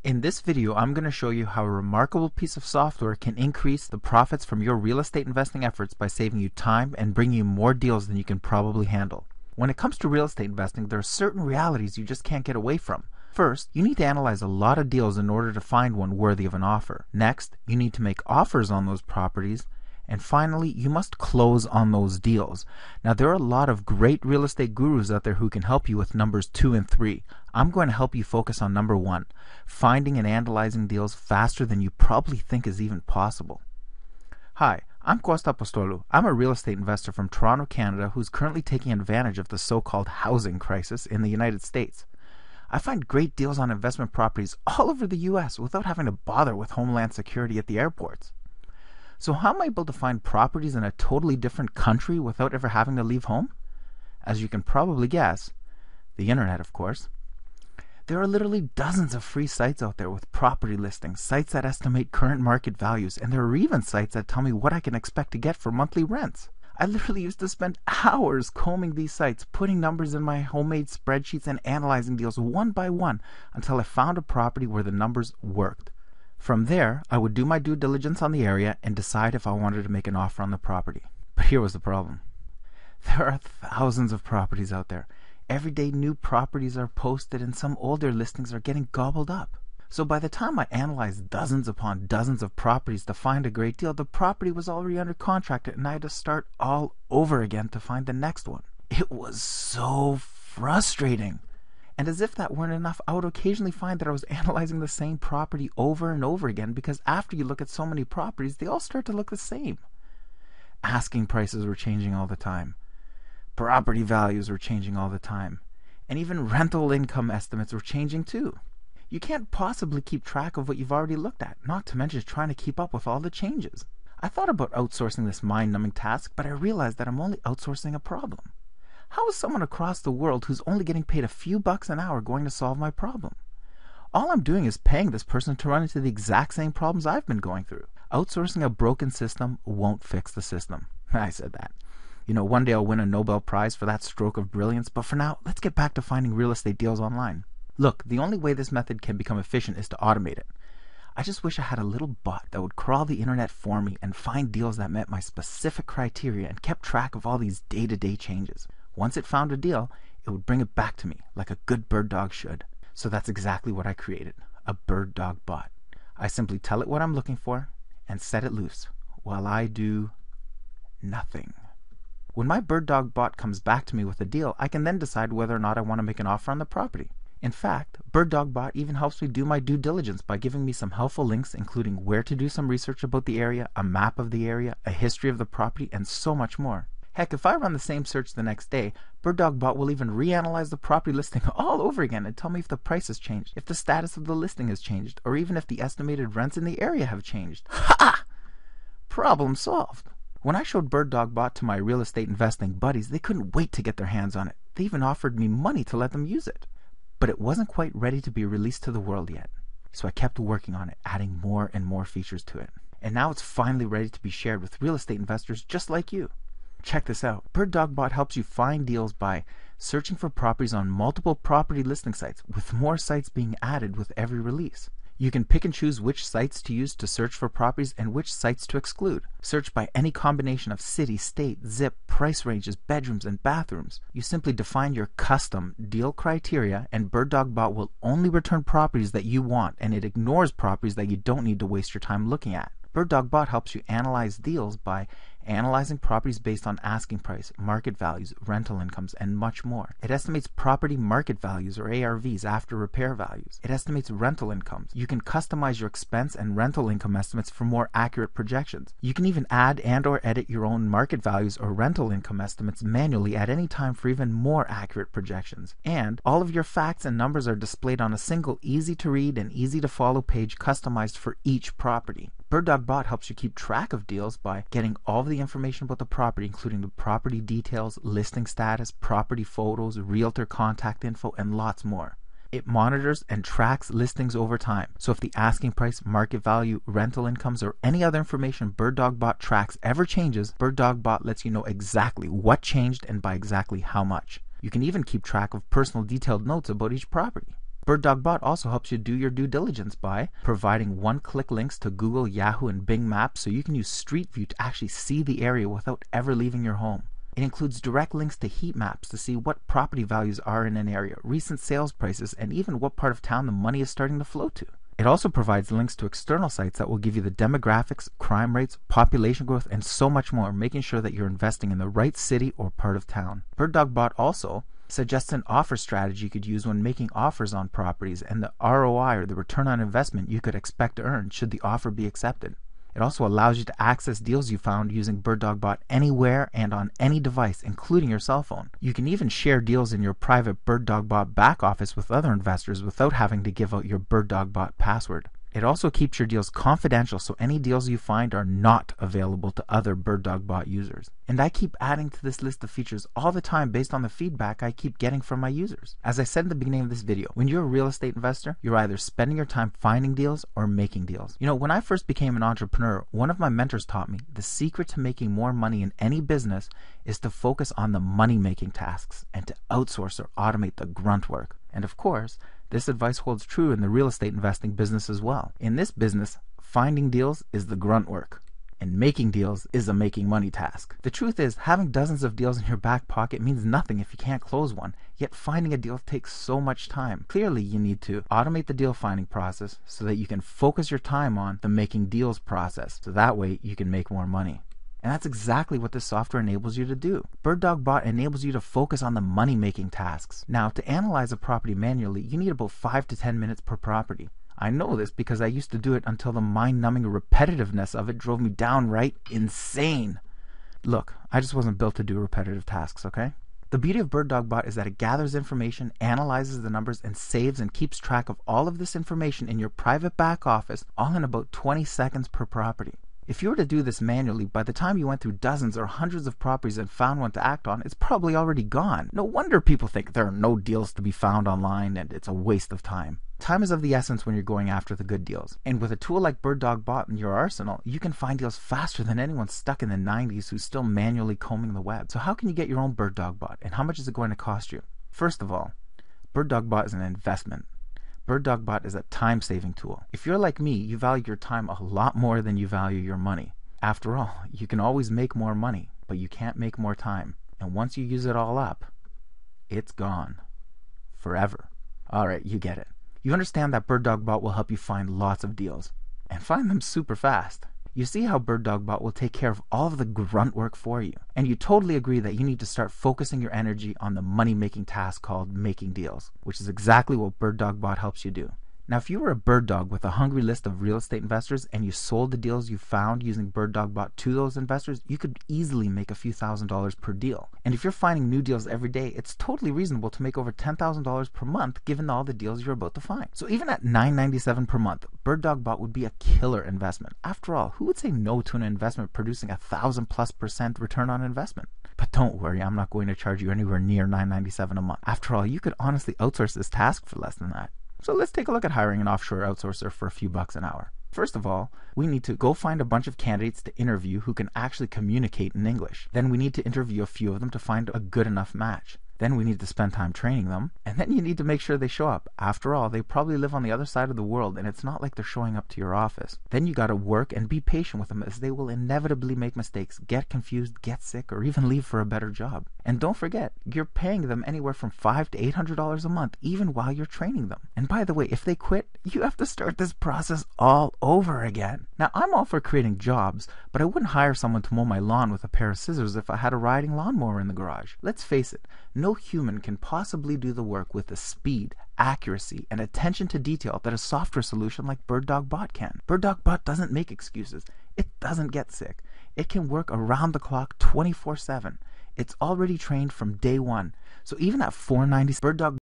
In this video, I'm going to show you how a remarkable piece of software can increase the profits from your real estate investing efforts by saving you time and bringing you more deals than you can probably handle. When it comes to real estate investing, there are certain realities you just can't get away from. First, you need to analyze a lot of deals in order to find one worthy of an offer. Next, you need to make offers on those properties. And finally, you must close on those deals. Now, there are a lot of great real estate gurus out there who can help you with numbers 2 and 3. I'm going to help you focus on number 1, finding and analyzing deals faster than you probably think is even possible. Hi, I'm Costa Apostolou. I'm a real estate investor from Toronto, Canada, who's currently taking advantage of the so-called housing crisis in the United States. I find great deals on investment properties all over the US without having to bother with Homeland Security at the airports. So how am I able to find properties in a totally different country without ever having to leave home? As you can probably guess, the internet, of course. There are literally dozens of free sites out there with property listings, sites that estimate current market values, and there are even sites that tell me what I can expect to get for monthly rents. I literally used to spend hours combing these sites, putting numbers in my homemade spreadsheets and analyzing deals one by one until I found a property where the numbers worked. From there, I would do my due diligence on the area and decide if I wanted to make an offer on the property. But here was the problem. There are thousands of properties out there. Every day new properties are posted and some older listings are getting gobbled up. So by the time I analyzed dozens upon dozens of properties to find a great deal, the property was already under contract and I had to start all over again to find the next one. It was so frustrating. And as if that weren't enough, I would occasionally find that I was analyzing the same property over and over again because after you look at so many properties, they all start to look the same. Asking prices were changing all the time. Property values were changing all the time. And even rental income estimates were changing too. You can't possibly keep track of what you've already looked at, not to mention trying to keep up with all the changes. I thought about outsourcing this mind-numbing task, but I realized that I'm only outsourcing a problem. How is someone across the world who's only getting paid a few bucks an hour going to solve my problem? All I'm doing is paying this person to run into the exact same problems I've been going through. Outsourcing a broken system won't fix the system. I said that. One day I'll win a Nobel Prize for that stroke of brilliance, but for now, let's get back to finding real estate deals online. Look, the only way this method can become efficient is to automate it. I just wish I had a little bot that would crawl the internet for me and find deals that met my specific criteria and kept track of all these day-to-day changes. Once it found a deal, it would bring it back to me like a good bird dog should. So that's exactly what I created, a bird dog bot. I simply tell it what I'm looking for and set it loose while I do nothing. When my bird dog bot comes back to me with a deal, I can then decide whether or not I want to make an offer on the property. In fact, Bird Dog Bot even helps me do my due diligence by giving me some helpful links including where to do some research about the area, a map of the area, a history of the property, and so much more. Heck, if I run the same search the next day, Bird Dog Bot will even reanalyze the property listing all over again and tell me if the price has changed, if the status of the listing has changed, or even if the estimated rents in the area have changed. Ha! Problem solved. When I showed Bird Dog Bot to my real estate investing buddies, they couldn't wait to get their hands on it. They even offered me money to let them use it. But it wasn't quite ready to be released to the world yet. So I kept working on it, adding more and more features to it. And now it's finally ready to be shared with real estate investors just like you. Check this out. Bird Dog Bot helps you find deals by searching for properties on multiple property listing sites, with more sites being added with every release. You can pick and choose which sites to use to search for properties and which sites to exclude. Search by any combination of city, state, zip, price ranges, bedrooms, and bathrooms. You simply define your custom deal criteria and Bird Dog Bot will only return properties that you want, and it ignores properties that you don't need to waste your time looking at. Bird Dog Bot helps you analyze deals by analyzing properties based on asking price, market values, rental incomes, and much more. It estimates property market values or ARVs after repair values. It estimates rental incomes. You can customize your expense and rental income estimates for more accurate projections. You can even add and or edit your own market values or rental income estimates manually at any time for even more accurate projections. And all of your facts and numbers are displayed on a single easy to read and easy to follow page customized for each property. Bird Dog Bot helps you keep track of deals by getting all of the information about the property, including the property details, listing status, property photos, realtor contact info, and lots more. It monitors and tracks listings over time. So if the asking price, market value, rental incomes, or any other information Bird Dog Bot tracks ever changes, Bird Dog Bot lets you know exactly what changed and by exactly how much. You can even keep track of personal detailed notes about each property. BirdDogBot also helps you do your due diligence by providing one-click links to Google, Yahoo, and Bing Maps so you can use Street View to actually see the area without ever leaving your home. It includes direct links to heat maps to see what property values are in an area, recent sales prices, and even what part of town the money is starting to flow to. It also provides links to external sites that will give you the demographics, crime rates, population growth, and so much more, making sure that you're investing in the right city or part of town. BirdDogBot also suggests an offer strategy you could use when making offers on properties and the ROI, or the return on investment, you could expect to earn should the offer be accepted. It also allows you to access deals you found using BirdDogBot anywhere and on any device, including your cell phone. You can even share deals in your private BirdDogBot back office with other investors without having to give out your BirdDogBot password. It also keeps your deals confidential, so any deals you find are not available to other BirdDogBot users. And I keep adding to this list of features all the time based on the feedback I keep getting from my users. As I said in the beginning of this video, when you're a real estate investor, you're either spending your time finding deals or making deals. You know, when I first became an entrepreneur, one of my mentors taught me the secret to making more money in any business is to focus on the money-making tasks and to outsource or automate the grunt work. And of course, this advice holds true in the real estate investing business as well. In this business, finding deals is the grunt work, and making deals is a making money task. The truth is, having dozens of deals in your back pocket means nothing if you can't close one, yet finding a deal takes so much time. Clearly, you need to automate the deal finding process so that you can focus your time on the making deals process, so that way you can make more money. And that's exactly what this software enables you to do. BirdDogBot enables you to focus on the money-making tasks. Now, to analyze a property manually, you need about 5 to 10 minutes per property. I know this because I used to do it until the mind-numbing repetitiveness of it drove me downright insane. Look, I just wasn't built to do repetitive tasks, okay? The beauty of BirdDogBot is that it gathers information, analyzes the numbers, and saves and keeps track of all of this information in your private back office, all in about 20 seconds per property. If you were to do this manually, by the time you went through dozens or hundreds of properties and found one to act on, it's probably already gone. No wonder people think there are no deals to be found online and it's a waste of time. Time is of the essence when you're going after the good deals. And with a tool like BirdDogBot in your arsenal, you can find deals faster than anyone stuck in the 90s who's still manually combing the web. So how can you get your own BirdDogBot, and how much is it going to cost you? First of all, BirdDogBot is an investment. BirdDogBot is a time-saving tool. If you're like me, you value your time a lot more than you value your money. After all, you can always make more money, but you can't make more time. And once you use it all up, it's gone. Forever. Alright, you get it. You understand that BirdDogBot will help you find lots of deals. And find them super fast. You see how BirdDogBot will take care of all of the grunt work for you. And you totally agree that you need to start focusing your energy on the money-making task called making deals, which is exactly what BirdDogBot helps you do. Now, if you were a bird dog with a hungry list of real estate investors and you sold the deals you found using BirdDogBot to those investors, you could easily make a few $1,000s per deal. And if you're finding new deals every day, it's totally reasonable to make over $10,000 per month given all the deals you're about to find. So even at $9.97 per month, BirdDogBot would be a killer investment. After all, who would say no to an investment producing 1,000+% return on investment? But don't worry, I'm not going to charge you anywhere near $9.97 a month. After all, you could honestly outsource this task for less than that. So let's take a look at hiring an offshore outsourcer for a few bucks an hour. First of all, we need to go find a bunch of candidates to interview who can actually communicate in English. Then we need to interview a few of them to find a good enough match. Then we need to spend time training them. And then you need to make sure they show up. After all, they probably live on the other side of the world and it's not like they're showing up to your office. Then you gotta work and be patient with them as they will inevitably make mistakes, get confused, get sick, or even leave for a better job. And don't forget, you're paying them anywhere from $500 to $800 a month even while you're training them. And by the way, if they quit, you have to start this process all over again. Now, I'm all for creating jobs, but I wouldn't hire someone to mow my lawn with a pair of scissors if I had a riding lawnmower in the garage. Let's face it, no human can possibly do the work with the speed, accuracy, and attention to detail that a software solution like BirdDogBot can. BirdDogBot doesn't make excuses. It doesn't get sick. It can work around the clock 24/7. It's already trained from day one. So even at $4.90, BirdDogBot